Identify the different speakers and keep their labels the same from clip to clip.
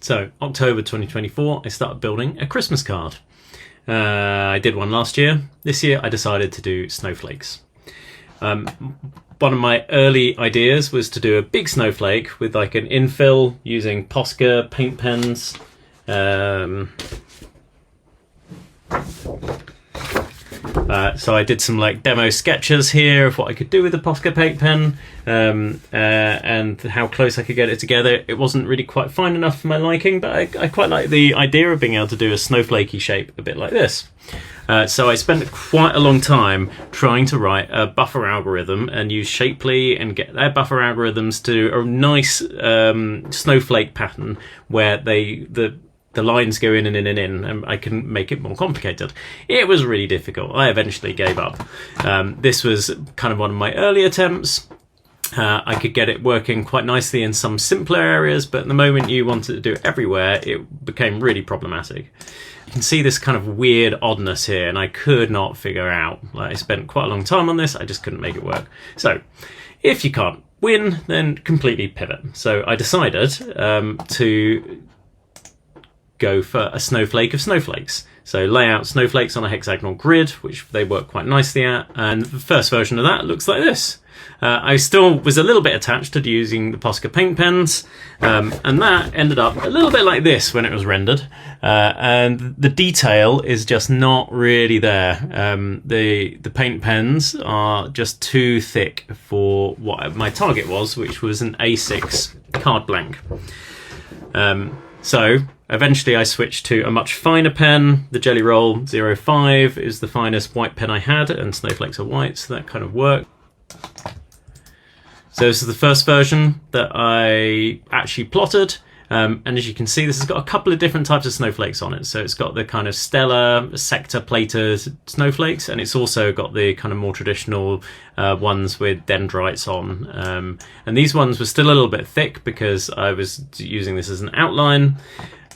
Speaker 1: So October 2024, I started building a Christmas card. I did one last year. This year I decided to do snowflakes. One of my early ideas was to do a big snowflake with like an infill using Posca paint pens. So I did some like demo sketches here of what I could do with the Posca paint pen and how close I could get it together. It wasn't really quite fine enough for my liking, but I quite like the idea of being able to do a snowflakey shape a bit like this. So I spent quite a long time trying to write a buffer algorithm and use Shapely and get their buffer algorithms to do a nice snowflake pattern where the lines go in and in and in, and I can make it more complicated. It was really difficult. I eventually gave up. This was kind of one of my early attempts. I could get it working quite nicely in some simpler areas, but the moment you wanted to do it everywhere, it became really problematic. You can see this kind of weird oddness here, and I could not figure out. Like, I spent quite a long time on this, I just couldn't make it work. So, if you can't win, then completely pivot. So I decided to go for a snowflake of snowflakes. So lay out snowflakes on a hexagonal grid, which they work quite nicely at, and the first version of that looks like this. I still was a little bit attached to using the Posca paint pens, and that ended up a little bit like this when it was rendered, and the detail is just not really there. The paint pens are just too thick for what my target was, which was an A6 card blank. So eventually I switched to a much finer pen. The Jelly Roll 05 is the finest white pen I had, and snowflakes are white, so that kind of worked. So this is the first version that I actually plotted. And as you can see, this has got a couple of different types of snowflakes on it. So it's got the kind of stellar, sector plated snowflakes, and it's also got the kind of more traditional ones with dendrites on. And these ones were still a little bit thick because I was using this as an outline.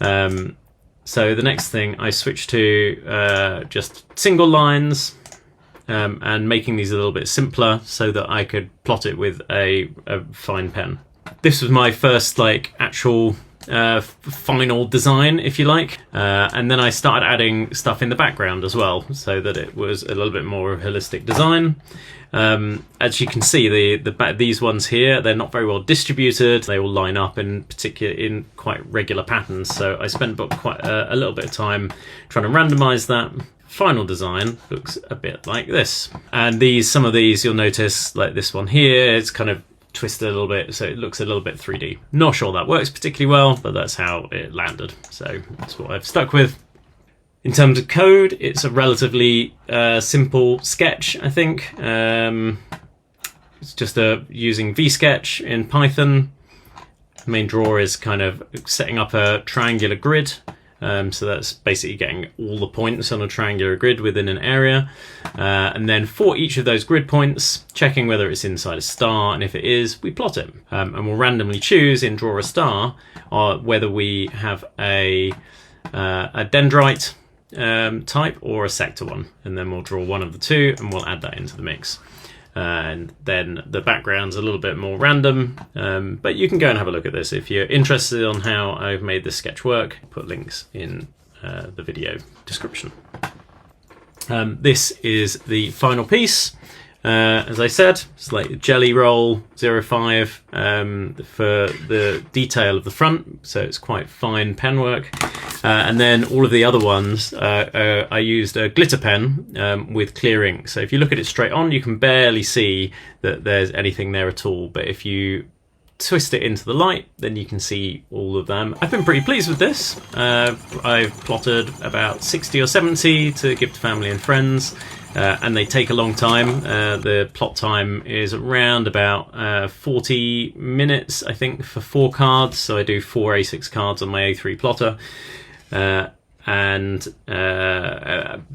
Speaker 1: So the next thing I switched to just single lines, and making these a little bit simpler so that I could plot it with a fine pen. This was my first like actual final design, if you like, and then I started adding stuff in the background as well so that it was a little bit more of a holistic design. As you can see, these ones here, they're not very well distributed. They all line up in quite regular patterns, so I spent quite a little bit of time trying to randomize that. Final design looks a bit like this, and some of these you'll notice, like this one here, it's kind of twisted a little bit, so it looks a little bit 3D. Not sure that works particularly well, but that's how it landed, so that's what I've stuck with. In terms of code, it's a relatively simple sketch, I think. It's just using VSketch in Python. The main draw is kind of setting up a triangular grid. So that's basically getting all the points on a triangular grid within an area, and then for each of those grid points, checking whether it's inside a star, and if it is, we plot it, and we'll randomly choose in draw a star whether we have a dendrite type or a sector one, and then we'll draw one of the two and we'll add that into the mix. And then the background's a little bit more random, but you can go and have a look at this if you're interested on how I've made this sketch work. Put links in the video description. This is the final piece. As I said, it's like Jelly Roll 05 for the detail of the front, so it's quite fine pen work. And then all of the other ones, I used a glitter pen with clear ink. So if you look at it straight on, you can barely see that there's anything there at all. But if you twist it into the light, then you can see all of them. I've been pretty pleased with this. I've plotted about 60 or 70 to give to family and friends. And they take a long time. The plot time is around about 40 minutes, I think, for 4 cards. So I do 4 A6 cards on my A3 plotter. But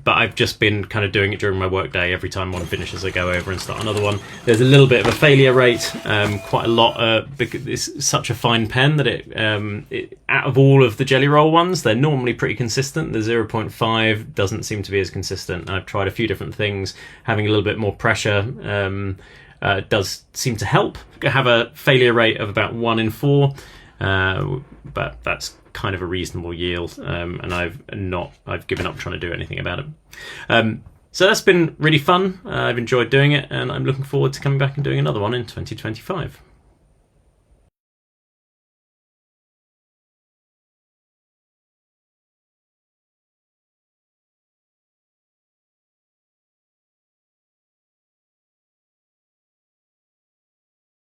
Speaker 1: I've just been kind of doing it during my work day. Every time one finishes, I go over and start another one. There's a little bit of a failure rate, quite a lot, because it's such a fine pen that it out of all of the Jelly Roll ones, they're normally pretty consistent. The 0.5 doesn't seem to be as consistent. I've tried a few different things. Having a little bit more pressure does seem to help. I have a failure rate of about 1 in 4. but that's kind of a reasonable yield, and I've given up trying to do anything about it. So that's been really fun. I've enjoyed doing it, and I'm looking forward to coming back and doing another one in 2025.